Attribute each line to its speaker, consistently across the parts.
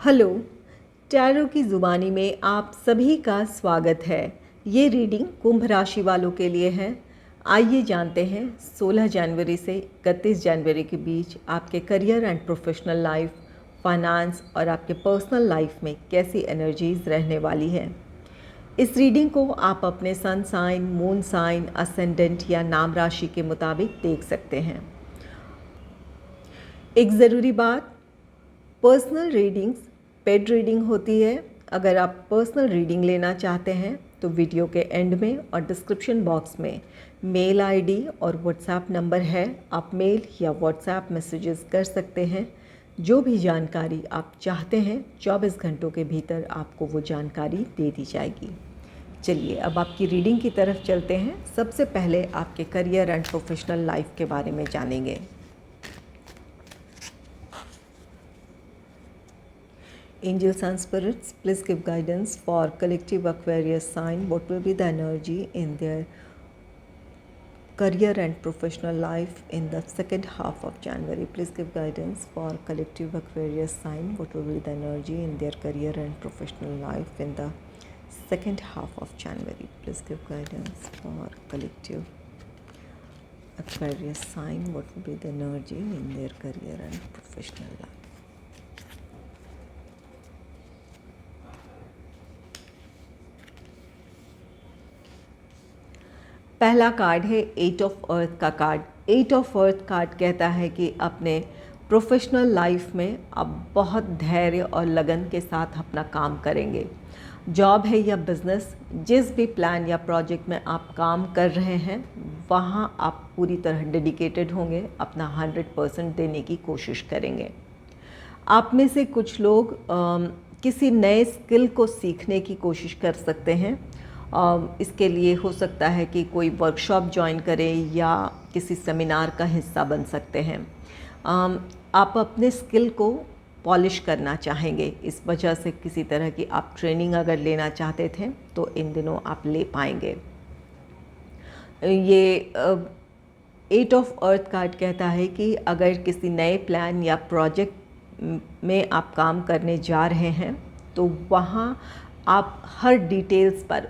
Speaker 1: Hello, tarot की ज़ुबानी में आप सभी का स्वागत है। ये रीडिंग कुंभ राशि वालों के लिए है। आइए जानते हैं 16 जनवरी से 31 जनवरी के बीच आपके career and professional life, finance और आपके पर्सनल लाइफ में कैसी एनर्जीज रहने वाली है। इस रीडिंग को आप अपने sun sign, moon sign, ascendant या नाम राशि के मुताबिक देख सकते हैं। एक ज़रूरी बात, पर्सनल रीडिंग्स पेड रीडिंग होती है। अगर आप पर्सनल रीडिंग लेना चाहते हैं तो वीडियो के एंड में और डिस्क्रिप्शन बॉक्स में मेल आईडी और व्हाट्सएप नंबर है। आप मेल या व्हाट्सएप मैसेजेस कर सकते हैं। जो भी जानकारी आप चाहते हैं 24 घंटों के भीतर आपको वो जानकारी दे दी जाएगी। चलिए अब आपकी रीडिंग की तरफ चलते हैं। सबसे पहले आपके करियर एंड प्रोफेशनल लाइफ के बारे में जानेंगे। Angels and spirits, please give guidance for collective Aquarius sign. What will be the energy in their career and professional life in the second half of January? Please give guidance for collective Aquarius sign. What will be the energy in their career and professional life in the second half of January? Please give guidance for collective Aquarius sign. What will be the energy in their career and professional life? पहला card है 8 of earth का card. 8 of earth card कहता है कि अपने professional life में आप बहुत धैर्य और लगन के साथ अपना काम करेंगे। जॉब है या बिज़नेस, जिस भी प्लान या प्रोजेक्ट में आप काम कर रहे हैं वहाँ आप पूरी तरह डेडिकेटेड होंगे, अपना 100% देने की कोशिश करेंगे। आप में से कुछ लोग किसी नए स्किल को सीखने की कोशिश कर सकते हैं। इसके लिए हो सकता है कि कोई वर्कशॉप ज्वाइन करें या किसी सेमिनार का हिस्सा बन सकते हैं। आप अपने स्किल को पॉलिश करना चाहेंगे, इस वजह से किसी तरह की आप ट्रेनिंग अगर लेना चाहते थे तो इन दिनों आप ले पाएंगे। ये 8 ऑफ अर्थ कार्ड कहता है कि अगर किसी नए प्लान या प्रोजेक्ट में आप काम करने जा रहे हैं तो वहाँ आप हर डिटेल्स पर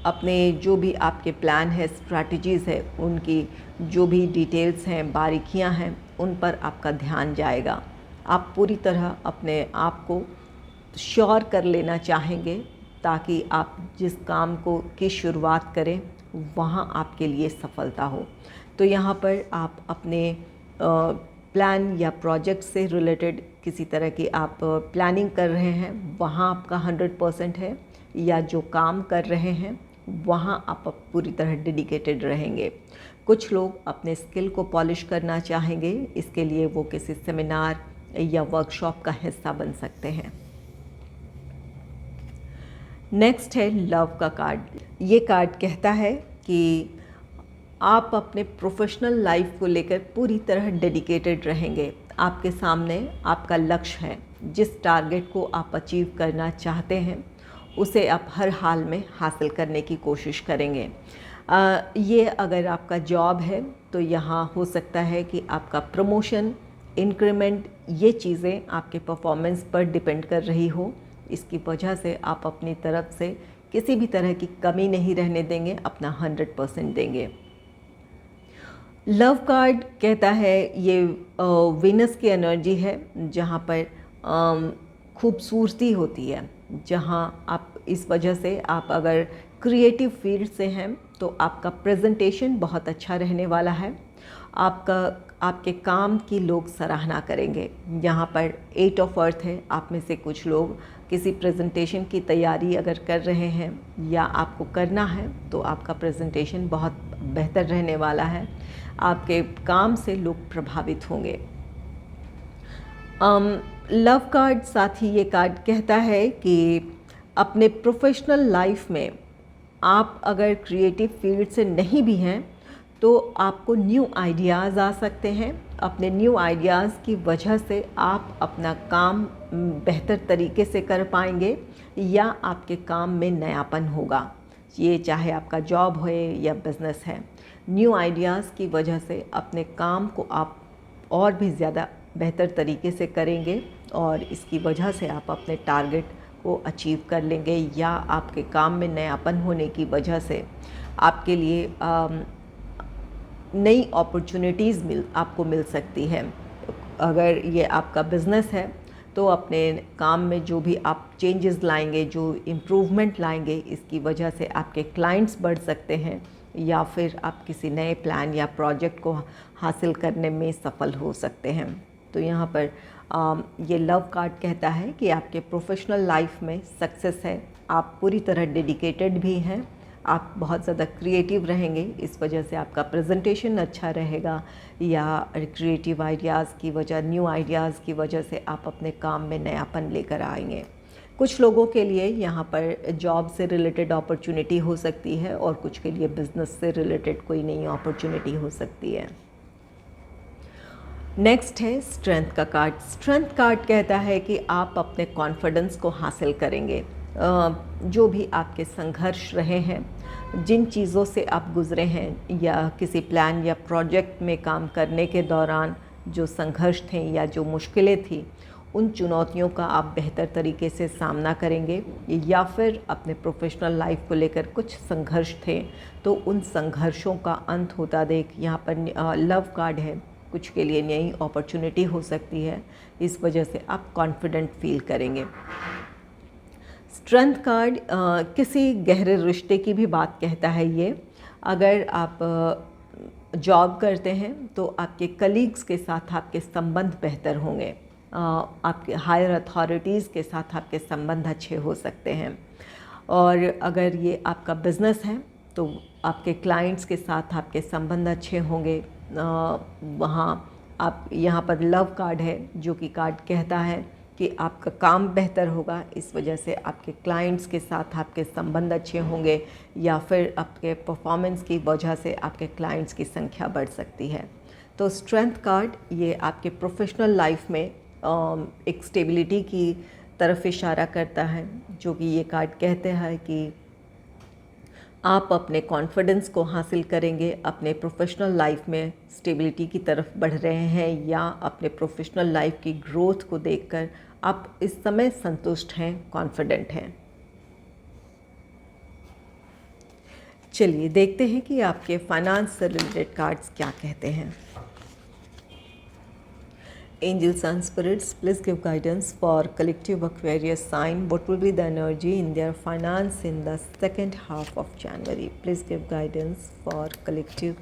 Speaker 1: अपने जो भी आपके प्लान है, स्ट्रैटेजीज़ है, उनकी जो भी डिटेल्स हैं, बारीकियां हैं, उन पर आपका ध्यान जाएगा। आप पूरी तरह अपने आप को श्योर कर लेना चाहेंगे ताकि आप जिस काम को की शुरुआत करें वहाँ आपके लिए सफलता हो। तो यहाँ पर आप अपने प्लान या प्रोजेक्ट से रिलेटेड किसी तरह की आप प्लानिंग कर रहे हैं, वहाँ आपका 100% है, या जो काम कर रहे हैं वहाँ आप पूरी तरह डेडिकेटेड रहेंगे। कुछ लोग अपने स्किल को पॉलिश करना चाहेंगे, इसके लिए वो किसी सेमिनार या वर्कशॉप का हिस्सा बन सकते हैं। नेक्स्ट है लव का कार्ड। ये कार्ड कहता है कि आप अपने प्रोफेशनल लाइफ को लेकर पूरी तरह डेडिकेटेड रहेंगे। आपके सामने आपका लक्ष्य है, जिस टारगेट को आप अचीव करना चाहते हैं उसे आप हर हाल में हासिल करने की कोशिश करेंगे। ये अगर आपका जॉब है तो यहाँ हो सकता है कि आपका प्रमोशन, इंक्रीमेंट, ये चीज़ें आपके परफॉर्मेंस पर डिपेंड कर रही हो। इसकी वजह से आप अपनी तरफ से किसी भी तरह की कमी नहीं रहने देंगे, अपना 100% देंगे। लव कार्ड कहता है ये वीनस की एनर्जी है, जहाँ पर खूबसूरती होती है, जहाँ आप इस वजह से आप अगर क्रिएटिव फील्ड से हैं तो आपका प्रेजेंटेशन बहुत अच्छा रहने वाला है। आपके काम की लोग सराहना करेंगे। यहाँ पर 8 ऑफ अर्थ है। आप में से कुछ लोग किसी प्रेजेंटेशन की तैयारी अगर कर रहे हैं या आपको करना है तो आपका प्रेजेंटेशन बहुत बेहतर रहने वाला है। आपके काम से लोग प्रभावित होंगे। लव कार्ड साथ ही ये कार्ड कहता है कि अपने प्रोफेशनल लाइफ में आप अगर क्रिएटिव फील्ड से नहीं भी हैं तो आपको न्यू आइडियाज़ आ सकते हैं। अपने न्यू आइडियाज़ की वजह से आप अपना काम बेहतर तरीके से कर पाएंगे या आपके काम में नयापन होगा। ये चाहे आपका जॉब हो या बिज़नेस है, न्यू आइडियाज़ की वजह से अपने काम को आप और भी ज़्यादा बेहतर तरीके से करेंगे और इसकी वजह से आप अपने टारगेट को अचीव कर लेंगे, या आपके काम में नयापन होने की वजह से आपके लिए नई अपॉर्चुनिटीज़ आपको मिल सकती है। अगर ये आपका बिज़नेस है तो अपने काम में जो भी आप चेंजेस लाएंगे, जो इम्प्रूवमेंट लाएंगे, इसकी वजह से आपके क्लाइंट्स बढ़ सकते हैं, या फिर आप किसी नए प्लान या प्रोजेक्ट को हासिल करने में सफल हो सकते हैं। तो यहाँ पर ये लव कार्ड कहता है कि आपके प्रोफेशनल लाइफ में सक्सेस है, आप पूरी तरह डेडिकेटेड भी हैं, आप बहुत ज़्यादा क्रिएटिव रहेंगे, इस वजह से आपका प्रेजेंटेशन अच्छा रहेगा, या क्रिएटिव आइडियाज़ की वजह, न्यू आइडियाज़ की वजह से आप अपने काम में नयापन लेकर आएंगे। कुछ लोगों के लिए यहाँ पर जॉब से रिलेटेड अपॉर्चुनिटी हो सकती है, और कुछ के लिए बिज़नेस से रिलेटेड कोई नई अपॉर्चुनिटी हो सकती है। नेक्स्ट है स्ट्रेंथ का कार्ड। स्ट्रेंथ कार्ड कहता है कि आप अपने कॉन्फिडेंस को हासिल करेंगे। जो भी आपके संघर्ष रहे हैं, जिन चीज़ों से आप गुज़रे हैं, या किसी प्लान या प्रोजेक्ट में काम करने के दौरान जो संघर्ष थे या जो मुश्किलें थी, उन चुनौतियों का आप बेहतर तरीके से सामना करेंगे, या फिर अपने प्रोफेशनल लाइफ को लेकर कुछ संघर्ष थे तो उन संघर्षों का अंत होता देख, यहाँ पर लव कार्ड है, कुछ के लिए नई अपॉर्चुनिटी हो सकती है, इस वजह से आप कॉन्फिडेंट फील करेंगे। स्ट्रेंथ कार्ड किसी गहरे रिश्ते की भी बात कहता है। ये अगर आप जॉब करते हैं तो आपके कलीग्स के साथ आपके संबंध बेहतर होंगे, आपके हायर अथॉरिटीज़ के साथ आपके संबंध अच्छे हो सकते हैं। और अगर ये आपका बिज़नेस है तो आपके क्लाइंट्स के साथ आपके संबंध अच्छे होंगे। वहाँ आप, यहाँ पर लव कार्ड है जो कि कार्ड कहता है कि आपका काम बेहतर होगा, इस वजह से आपके क्लाइंट्स के साथ आपके संबंध अच्छे होंगे, या फिर आपके परफॉर्मेंस की वजह से आपके क्लाइंट्स की संख्या बढ़ सकती है। तो स्ट्रेंथ कार्ड ये आपके प्रोफेशनल लाइफ में एक स्टेबिलिटी की तरफ इशारा करता है, जो कि ये कार्ड कहते हैं कि आप अपने कॉन्फिडेंस को हासिल करेंगे, अपने प्रोफेशनल लाइफ में स्टेबिलिटी की तरफ बढ़ रहे हैं, या अपने प्रोफेशनल लाइफ की ग्रोथ को देखकर आप इस समय संतुष्ट हैं, कॉन्फिडेंट हैं। चलिए देखते हैं कि आपके फाइनेंस से रिलेटेड कार्ड्स क्या कहते हैं। Angels and spirits, please give guidance for collective Aquarius sign. What will be the energy in their finance in the second half of January? Please give guidance for collective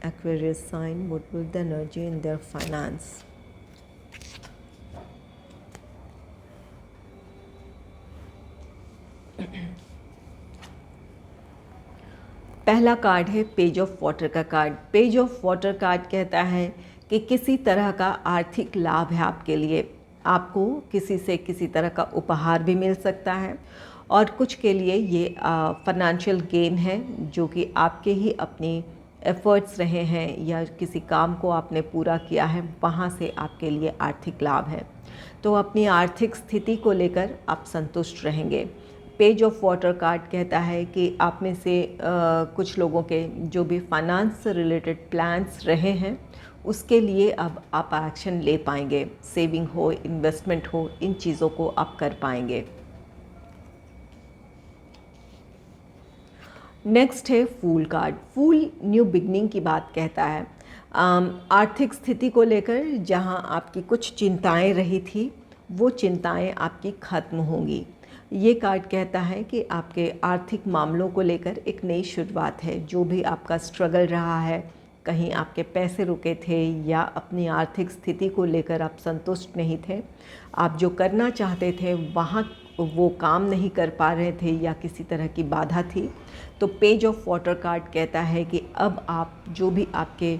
Speaker 1: Aquarius sign. What will be the energy in their finance? पहला card है page of water का card. Page of water card कहता है कि किसी तरह का आर्थिक लाभ है आपके लिए, आपको किसी से किसी तरह का उपहार भी मिल सकता है, और कुछ के लिए ये फाइनेंशियल गेन है जो कि आपके ही अपनी एफर्ट्स रहे हैं, या किसी काम को आपने पूरा किया है, वहाँ से आपके लिए आर्थिक लाभ है। तो अपनी आर्थिक स्थिति को लेकर आप संतुष्ट रहेंगे। पेज ऑफ वाटर कार्ड कहता है कि आप में से कुछ लोगों के जो भी फाइनेंस से रिलेटेड प्लान्स रहे हैं उसके लिए अब आप एक्शन ले पाएंगे। सेविंग हो, इन्वेस्टमेंट हो, इन चीज़ों को आप कर पाएंगे। नेक्स्ट है फूल कार्ड। फूल न्यू बिगनिंग की बात कहता है। आर्थिक स्थिति को लेकर जहां आपकी कुछ चिंताएं रही थी, वो चिंताएं आपकी ख़त्म होंगी। ये कार्ड कहता है कि आपके आर्थिक मामलों को लेकर एक नई शुरुआत है। जो भी आपका स्ट्रगल रहा है, कहीं आपके पैसे रुके थे या अपनी आर्थिक स्थिति को लेकर आप संतुष्ट नहीं थे, आप जो करना चाहते थे वहाँ वो काम नहीं कर पा रहे थे, या किसी तरह की बाधा थी, तो पेज ऑफ वाटर कार्ड कहता है कि अब आप जो भी आपके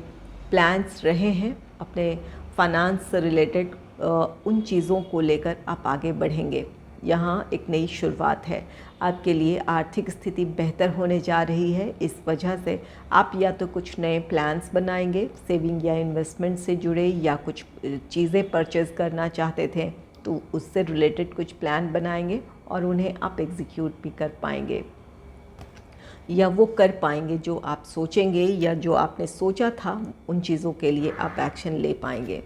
Speaker 1: प्लान्स रहे हैं अपने फाइनेंस से रिलेटेड, उन चीज़ों को लेकर आप आगे बढ़ेंगे। यहाँ एक नई शुरुआत है आपके लिए। आर्थिक स्थिति बेहतर होने जा रही है, इस वजह से आप या तो कुछ नए प्लान्स बनाएंगे सेविंग या इन्वेस्टमेंट से जुड़े, या कुछ चीज़ें परचेज़ करना चाहते थे तो उससे रिलेटेड कुछ प्लान बनाएंगे और उन्हें आप एग्जीक्यूट भी कर पाएंगे, या वो कर पाएंगे जो आप सोचेंगे, या जो आपने सोचा था उन चीज़ों के लिए आप एक्शन ले पाएंगे।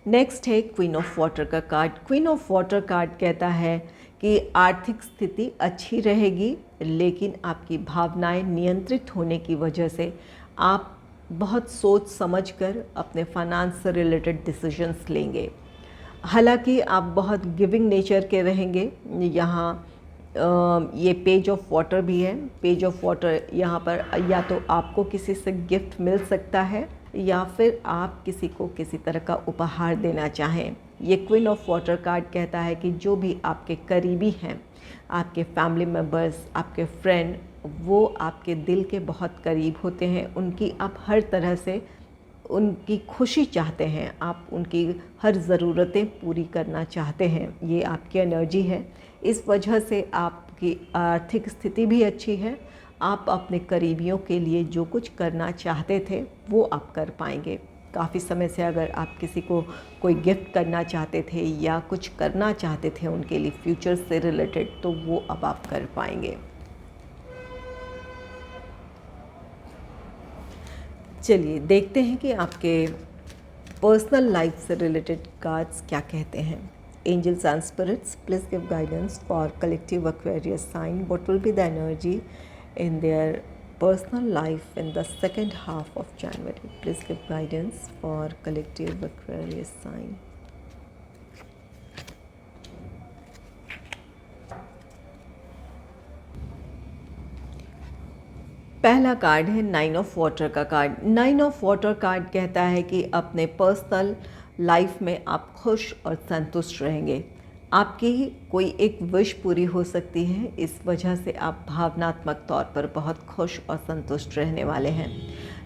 Speaker 1: नेक्स्ट है क्वीन ऑफ वाटर का card. Queen of water card कहता है कि आर्थिक स्थिति अच्छी रहेगी, लेकिन आपकी भावनाएं नियंत्रित होने की वजह से आप बहुत सोच समझकर अपने फाइनेंस से रिलेटेड डिसीजंस लेंगे। हालांकि आप बहुत गिविंग नेचर के रहेंगे। यहाँ ये पेज ऑफ वाटर भी है। पेज ऑफ वाटर यहाँ पर या तो आपको किसी से गिफ्ट मिल सकता है या फिर आप किसी को किसी तरह का उपहार देना चाहें। ये क्वीन ऑफ वाटर कार्ड कहता है कि जो भी आपके करीबी हैं, आपके फैमिली मेम्बर्स, आपके फ्रेंड, वो आपके दिल के बहुत करीब होते हैं। उनकी आप हर तरह से उनकी खुशी चाहते हैं, आप उनकी हर ज़रूरतें पूरी करना चाहते हैं। ये आपकी एनर्जी है। इस वजह से आपकी आर्थिक स्थिति भी अच्छी है। आप अपने करीबियों के लिए जो कुछ करना चाहते थे वो आप कर पाएंगे। काफ़ी समय से अगर आप किसी को कोई गिफ्ट करना चाहते थे या कुछ करना चाहते थे उनके लिए फ्यूचर से रिलेटेड, तो वो अब आप कर पाएंगे। चलिए देखते हैं कि आपके पर्सनल लाइफ से रिलेटेड कार्ड्स क्या कहते हैं। Angels and spirits, please give guidance for collective Aquarius sign. What will be the energy in their personal life in the second half of January. Please give guidance for collective Aquarius sign. पहला card है 9 of water का card. 9 of water card कहता है कि अपने personal life में आप खुश और संतुष्ट रहेंगे। आपकी कोई एक विश पूरी हो सकती है, इस वजह से आप भावनात्मक तौर पर बहुत खुश और संतुष्ट रहने वाले हैं।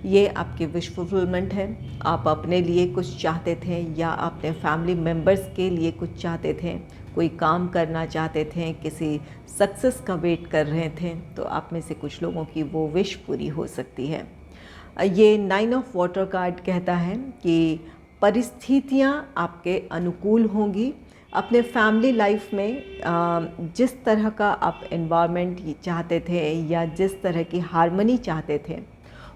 Speaker 1: ये आपकी विश फुलफिलमेंट है। आप अपने लिए कुछ चाहते थे या अपने फैमिली मेम्बर्स के लिए कुछ चाहते थे, कोई काम करना चाहते थे, किसी सक्सेस का वेट कर रहे थे, तो आप में से कुछ लोगों की वो विश पूरी हो सकती है। ये 9 ऑफ वाटर कार्ड कहता है कि परिस्थितियाँ आपके अनुकूल होंगी। अपने फैमिली लाइफ में जिस तरह का आप एनवायरनमेंट चाहते थे या जिस तरह की हार्मनी चाहते थे,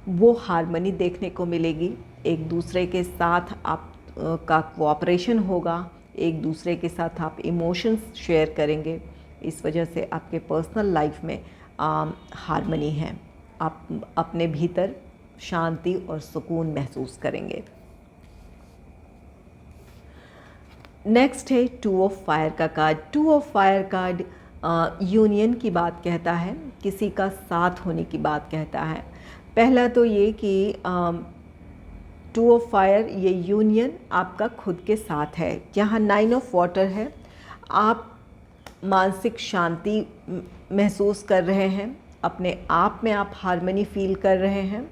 Speaker 1: वो हार्मनी देखने को मिलेगी। एक दूसरे के साथ आप का कोऑपरेशन होगा, एक दूसरे के साथ आप इमोशंस शेयर करेंगे। इस वजह से आपके पर्सनल लाइफ में हार्मनी है। आप अपने भीतर शांति और सुकून महसूस करेंगे। नेक्स्ट है 2 ऑफ फायर का card. 2 of fire card union की बात कहता है, किसी का साथ होने की बात कहता है। पहला तो ये कि 2 ऑफ फायर, ये यूनियन आपका खुद के साथ है। यहाँ 9 ऑफ वाटर है, आप मानसिक शांति महसूस कर रहे हैं, अपने आप में आप हार्मनी फील कर रहे हैं।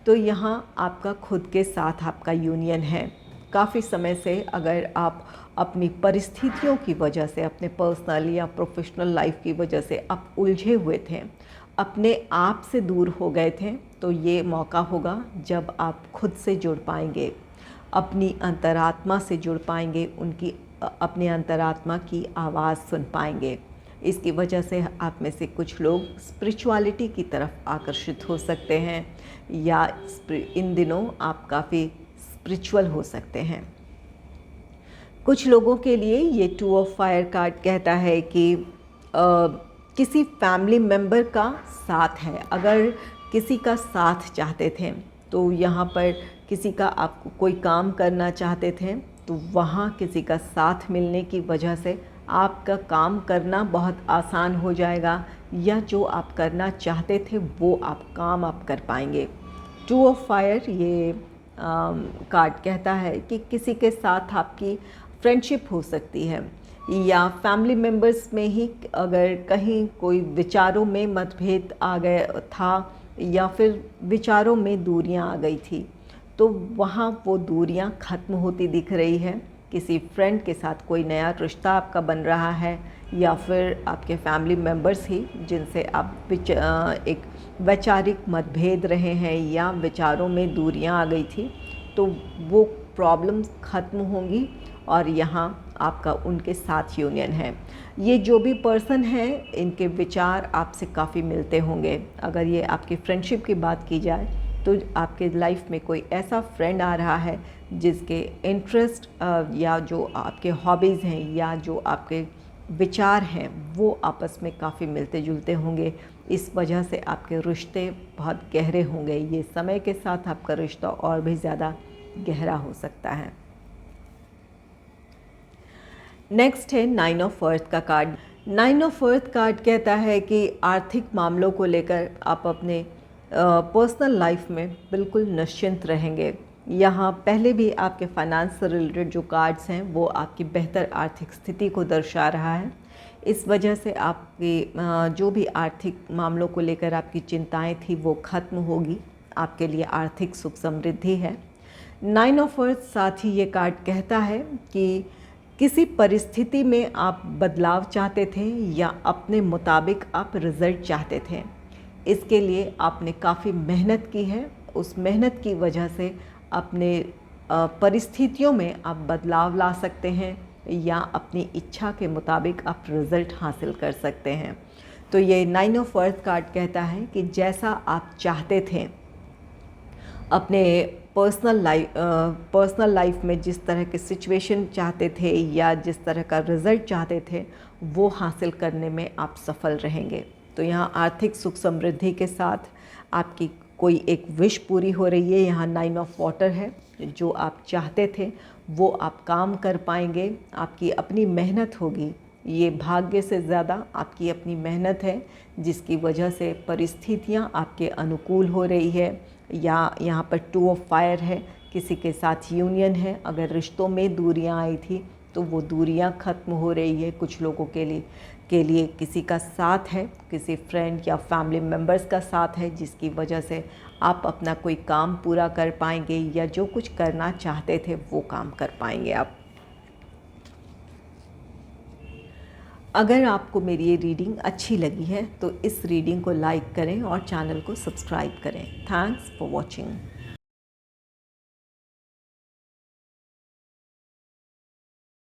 Speaker 1: तो यहाँ आपका खुद के साथ आपका यूनियन है। काफ़ी समय से अगर आप अपनी परिस्थितियों की वजह से, अपने पर्सनल या प्रोफेशनल लाइफ की वजह से आप उलझे हुए थे, अपने आप से दूर हो गए थे, तो ये मौका होगा जब आप खुद से जुड़ पाएंगे, अपनी अंतरात्मा से जुड़ पाएंगे, उनकी अपने अंतरात्मा की आवाज़ सुन पाएंगे। इसकी वजह से आप में से कुछ लोग स्पिरिचुअलिटी की तरफ आकर्षित हो सकते हैं या इन दिनों आप काफ़ी स्पिरिचुअल हो सकते हैं। कुछ लोगों के लिए ये 2 ऑफ फायर कार्ड कहता है कि किसी फैमिली मेम्बर का साथ है। अगर किसी का साथ चाहते थे तो यहाँ पर किसी का आप कोई काम करना चाहते थे, तो वहाँ किसी का साथ मिलने की वजह से आपका काम करना बहुत आसान हो जाएगा, या जो आप करना चाहते थे वो काम आप कर पाएंगे। 2 ऑफ फायर ये कार्ड कहता है कि किसी के साथ आपकी फ्रेंडशिप हो सकती है, या फैमिली मेम्बर्स में ही अगर कहीं कोई विचारों में मतभेद आ गया था या फिर विचारों में दूरियां आ गई थी, तो वहाँ वो दूरियां ख़त्म होती दिख रही है। किसी फ्रेंड के साथ कोई नया रिश्ता आपका बन रहा है, या फिर आपके फैमिली मेम्बर्स ही जिनसे आप एक वैचारिक मतभेद रहे हैं या विचारों में दूरियां आ गई थी, तो वो प्रॉब्लम्स ख़त्म होंगी और यहाँ आपका उनके साथ यूनियन है। ये जो भी पर्सन है, इनके विचार आपसे काफ़ी मिलते होंगे। अगर ये आपकी फ्रेंडशिप की बात की जाए तो आपके लाइफ में कोई ऐसा फ्रेंड आ रहा है जिसके इंटरेस्ट या जो आपके हॉबीज़ हैं या जो आपके विचार हैं वो आपस में काफ़ी मिलते जुलते होंगे। इस वजह से आपके रिश्ते बहुत गहरे होंगे। ये समय के साथ आपका रिश्ता और भी ज़्यादा गहरा हो सकता है। नेक्स्ट है 9 ऑफ अर्थ का कार्ड। 9 ऑफ अर्थ कार्ड कहता है कि आर्थिक मामलों को लेकर आप अपने पर्सनल लाइफ में बिल्कुल निश्चिंत रहेंगे। यहाँ पहले भी आपके फाइनेंस से रिलेटेड जो कार्ड्स हैं वो आपकी बेहतर आर्थिक स्थिति को दर्शा रहा है। इस वजह से आपकी जो भी आर्थिक मामलों को लेकर आपकी चिंताएं थी वो ख़त्म होगी। आपके लिए आर्थिक सुख समृद्धि है। 9 ऑफ अर्थ साथ ही ये कार्ड कहता है कि किसी परिस्थिति में आप बदलाव चाहते थे या अपने मुताबिक आप रिज़ल्ट चाहते थे। इसके लिए आपने काफ़ी मेहनत की है। उस मेहनत की वजह से अपने परिस्थितियों में आप बदलाव ला सकते हैं या अपनी इच्छा के मुताबिक आप रिज़ल्ट हासिल कर सकते हैं। तो ये 9 ऑफ अर्थ कार्ड कहता है कि जैसा आप चाहते थे अपने पर्सनल लाइफ में, जिस तरह के सिचुएशन चाहते थे या जिस तरह का रिज़ल्ट चाहते थे वो हासिल करने में आप सफल रहेंगे। तो यहाँ आर्थिक सुख समृद्धि के साथ आपकी कोई एक विश पूरी हो रही है। यहाँ 9 ऑफ वाटर है। जो आप चाहते थे वो आप काम कर पाएंगे। आपकी अपनी मेहनत होगी। ये भाग्य से ज़्यादा आपकी अपनी मेहनत है जिसकी वजह से परिस्थितियाँ आपके अनुकूल हो रही है। या यहाँ पर 2 ऑफ फायर है। किसी के साथ यूनियन है। अगर रिश्तों में दूरियाँ आई थी तो वो दूरियाँ ख़त्म हो रही है। कुछ लोगों के लिए किसी का साथ है, किसी फ्रेंड या फैमिली मेम्बर्स का साथ है जिसकी वजह से आप अपना कोई काम पूरा कर पाएंगे या जो कुछ करना चाहते थे वो काम कर पाएंगे आप। अगर आपको मेरी ये रीडिंग अच्छी लगी है तो इस रीडिंग को लाइक करें और चैनल को सब्सक्राइब करें। Thanks for watching.